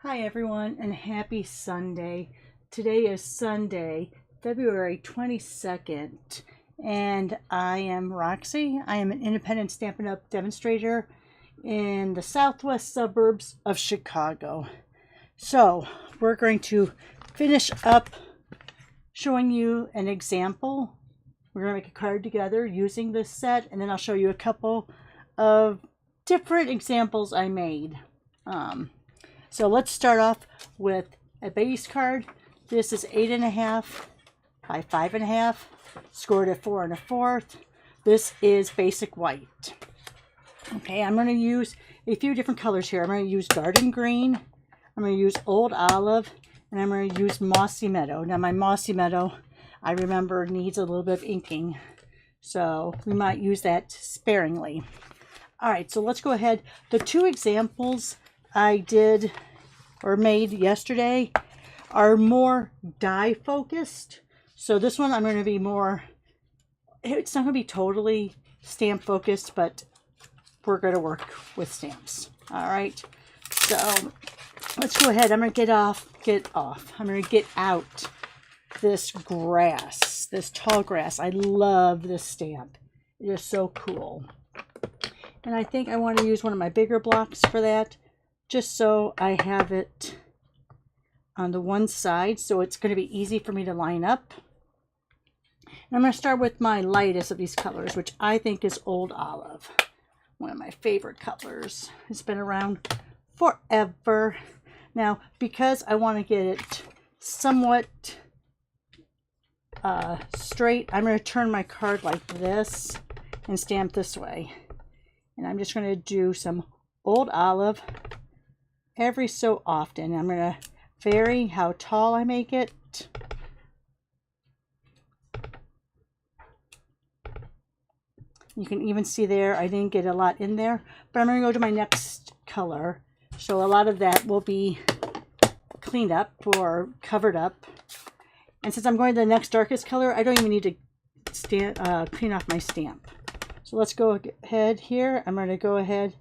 Hi everyone and happy Sunday. Today is Sunday, February 22nd, and I am Roxy. I am an independent Stampin' Up! Demonstrator in the southwest suburbs of Chicago. So we're going to finish up showing you an example. We're going to make a card together using this set, and then I'll show you a couple of different examples I made. So let's start off with a base card. This is 8.5 by 5.5, scored at 4 1/4. This is basic white. Okay, I'm going to use a few different colors here. I'm going to use garden green, I'm going to use old olive, and I'm going to use mossy meadow. Now my mossy meadow, I remember, needs a little bit of inking, so we might use that sparingly. All right, so let's go ahead. The two examples I did or made yesterday are more die focused. So this one I'm going to be more, it's not going to be totally stamp focused, but we're going to work with stamps. All right, so let's go ahead. I'm going to I'm going to get out this grass, this tall grass. I love this stamp. It is so cool. And I think I want to use one of my bigger blocks for that, just so I have it on the one side, so it's going to be easy for me to line up. And I'm going to start with my lightest of these colors, which I think is Old Olive. One of my favorite colors. It's been around forever. Now, because I want to get it somewhat straight, I'm going to turn my card like this and stamp this way. And I'm just going to do some Old Olive every so often. I'm going to vary how tall I make it. You can even see there, I didn't get a lot in there, but I'm going to go to my next color. So a lot of that will be cleaned up or covered up. And since I'm going to the next darkest color, I don't even need to clean off my stamp. So let's go ahead here. I'm going to go ahead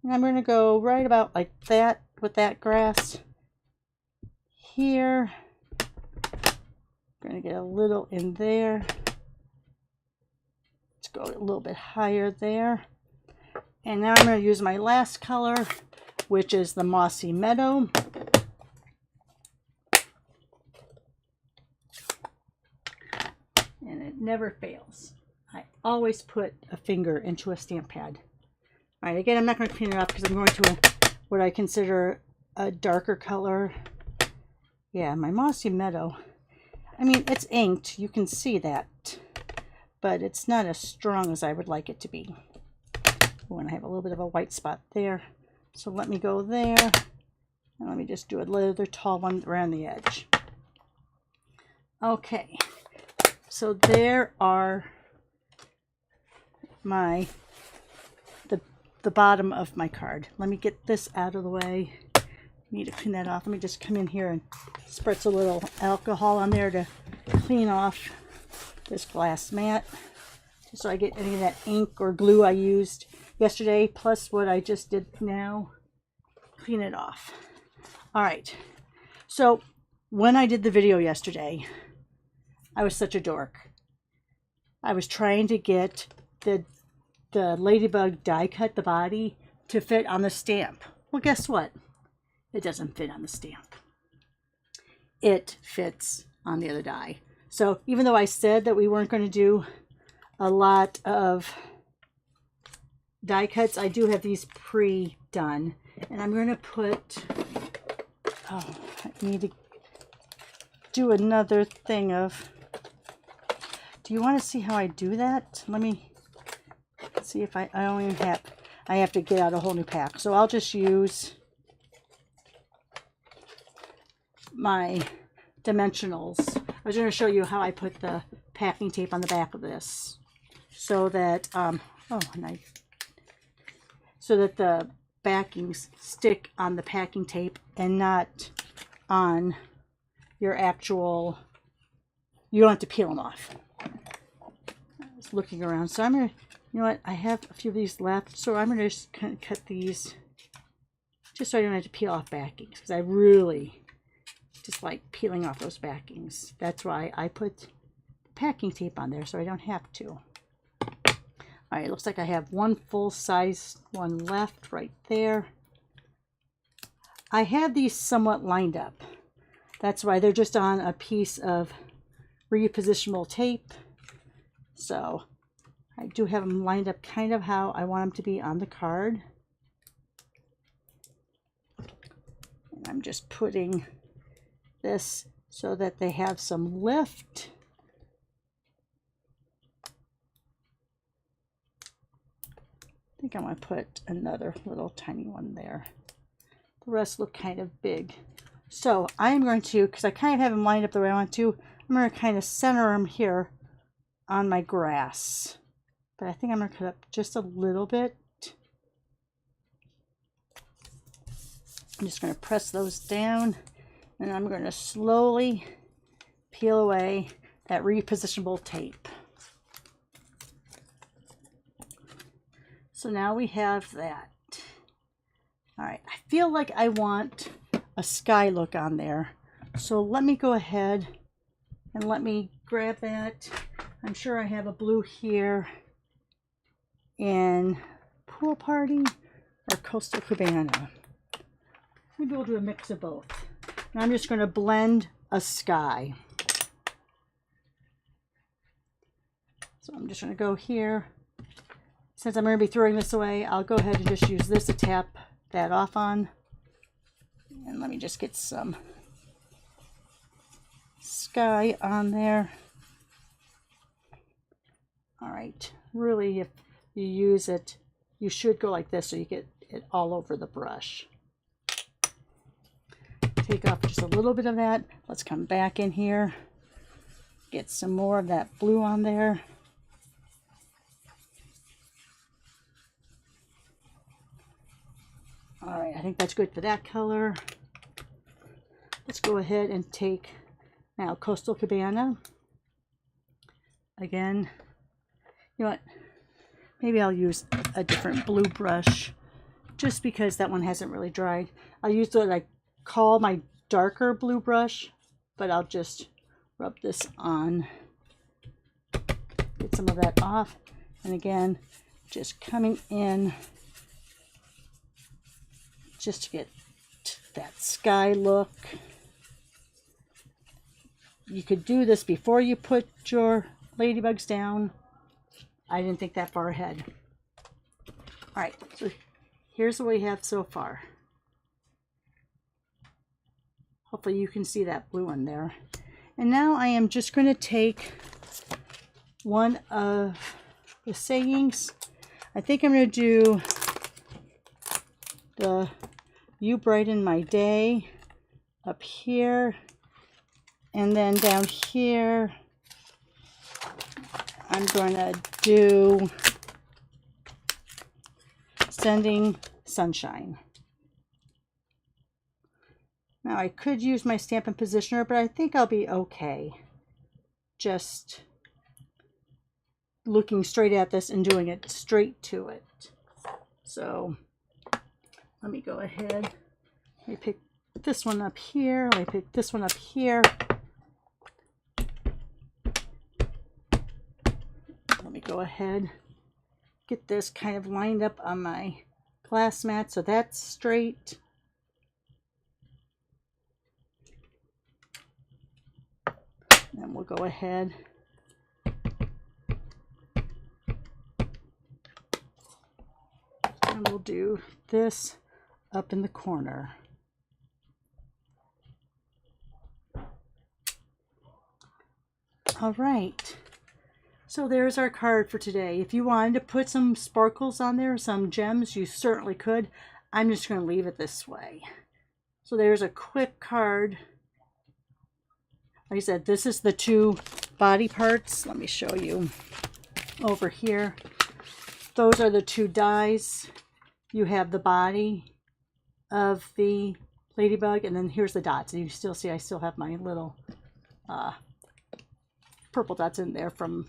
and I'm going to go right about like that with that grass here. I'm going to get a little in there. Let's go a little bit higher there. And now I'm going to use my last color, which is the Mossy Meadow. And it never fails. I always put a finger into a stamp pad. All right, again, I'm not going to clean it up because I'm going to what I consider a darker color. Yeah, my Mossy Meadow. I mean, it's inked. You can see that. But it's not as strong as I would like it to be. Oh, and I have a little bit of a white spot there. So let me go there. And let me just do a little tall one around the edge. Okay. So there are the bottom of my card. Let me get this out of the way. I need to clean that off. Let me just come in here and spritz a little alcohol on there to clean off this glass mat, so I get any of that ink or glue I used yesterday, plus what I just did now. Clean it off. All right. So when I did the video yesterday, I was such a dork. I was trying to get the ladybug die cut, the body, to fit on the stamp. Well, guess what? It doesn't fit on the stamp. It fits on the other die. So even though I said that we weren't going to do a lot of die cuts, I do have these pre-done. And I'm going to put, I need to do another thing of, do you want to see how I do that? Let me see if I have to get out a whole new pack. So I'll just use my dimensionals. I was going to show you how I put the packing tape on the back of this so that so that the backings stick on the packing tape and not on your actual, you don't have to peel them off. I was looking around, so I'm going to, you know what, I have a few of these left, so I'm going to just kind of cut these just so I don't have to peel off backings, because I really just like peeling off those backings. That's why I put packing tape on there so I don't have to. All right, it looks like I have one full size one left right there. I have these somewhat lined up. That's why they're just on a piece of repositionable tape. So I do have them lined up kind of how I want them to be on the card. And I'm just putting this so that they have some lift. I think I'm going to put another little tiny one there. The rest look kind of big. So I'm going to, because I kind of have them lined up the way I want to, I'm going to kind of center them here on my grass. But I think I'm going to cut up just a little bit. I'm just going to press those down, and I'm going to slowly peel away that repositionable tape. So now we have that. All right, I feel like I want a sky look on there. So let me go ahead and let me grab that. I'm sure I have a blue here in Pool Party or Coastal Cabana. Maybe we'll do a mix of both. And I'm just going to blend a sky. So I'm just going to go here. Since I'm going to be throwing this away, I'll go ahead and just use this to tap that off on. And let me just get some sky on there. All right, really, if you use it, you should go like this so you get it all over the brush. Take off just a little bit of that. Let's come back in here, get some more of that blue on there. All right, I think that's good for that color. Let's go ahead and take now Coastal Cabana. Again, you know what? Maybe I'll use a different blue brush just because that one hasn't really dried. I'll use what I call my darker blue brush, but I'll just rub this on. Get some of that off. And again, just coming in just to get that sky look. You could do this before you put your ladybugs down. I didn't think that far ahead. All right, so here's what we have so far. Hopefully you can see that blue one there. And now I am just going to take one of the sayings. I think I'm going to do the "You Brighten My Day" up here, and then down here I'm going to do "Sending Sunshine." Now I could use my Stampin' Positioner, but I think I'll be okay just looking straight at this and doing it straight to it. So let me go ahead. Let me pick this one up here. Let me pick this one up here. Let me go ahead, get this kind of lined up on my glass mat so that's straight. Then we'll go ahead and we'll do this up in the corner. All right, so there's our card for today. If you wanted to put some sparkles on there, some gems, you certainly could. I'm just going to leave it this way. So there's a quick card. Like I said, this is the two body parts. Let me show you over here. Those are the two dies. You have the body of the ladybug, and then here's the dots. And you still see I still have my little purple dots in there from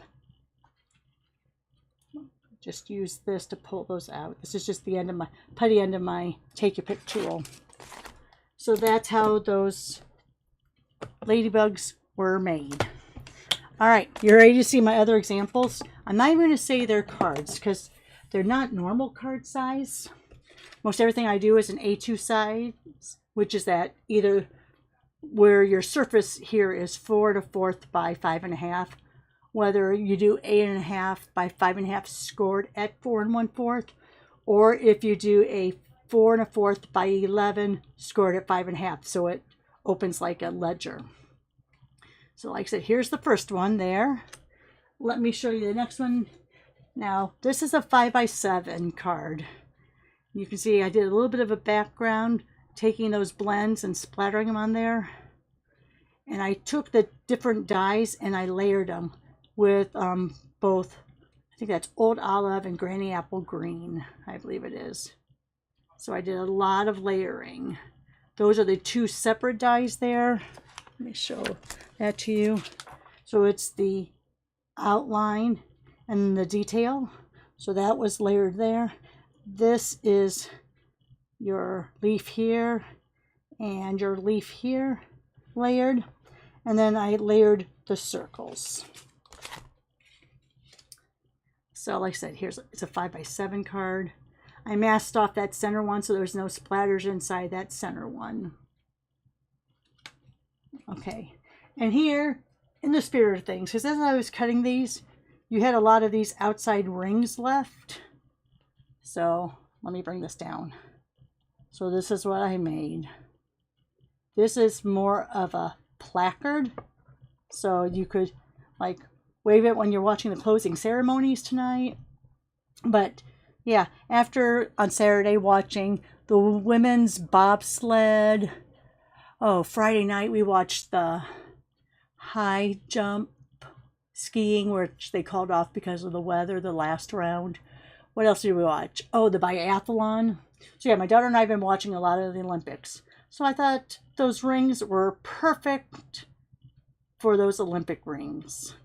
just use this to pull those out. This is just the end of my putty end of my take your pick tool. So that's how those ladybugs were made. All right, you ready to see my other examples? I'm not even going to say they're cards because they're not normal card size. Most everything I do is an A2 size, which is that either where your surface here is 4 1/4 by 5 1/2, whether you do 8 1/2 by 5 1/2 scored at 4 1/4, or if you do a 4 1/4 by 11 scored at 5 1/2, so it opens like a ledger. So like I said, here's the first one there. Let me show you the next one. Now, this is a 5 by 7 card. You can see I did a little bit of a background, taking those blends and splattering them on there. And I took the different dyes and I layered them with both, I think that's Old Olive and Granny Apple Green, I believe it is. So I did a lot of layering. Those are the two separate dyes there. Let me show that to you. So it's the outline and the detail. So that was layered there. This is your leaf here and your leaf here layered. And then I layered the circles. So like I said, it's a 5 by 7 card. I masked off that center one so there's no splatters inside that center one. Okay, and here, in the spirit of things, because as I was cutting these, you had a lot of these outside rings left. So let me bring this down. So this is what I made. This is more of a placard, so you could like wave it when you're watching the closing ceremonies tonight. But yeah, after on Saturday watching the women's bobsled, Friday night we watched the high jump skiing, which they called off because of the weather, the last round. What else did we watch? Oh, the biathlon. So yeah, my daughter and I have been watching a lot of the Olympics. So I thought those rings were perfect for those Olympic rings.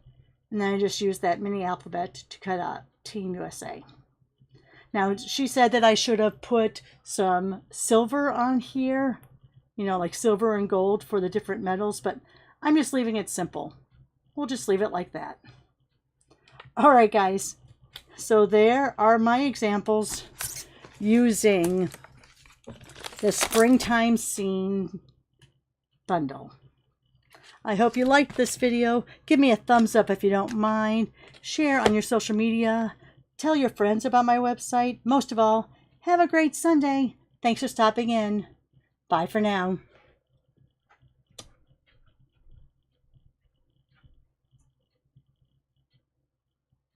And then I just used that mini alphabet to cut out Team USA. Now, she said that I should have put some silver on here, you know, like silver and gold for the different metals, but I'm just leaving it simple. We'll just leave it like that. All right, guys. So there are my examples using the Springtime Scene bundle. I hope you liked this video. Give me a thumbs up if you don't mind. Share on your social media. Tell your friends about my website. Most of all, have a great Sunday. Thanks for stopping in. Bye for now.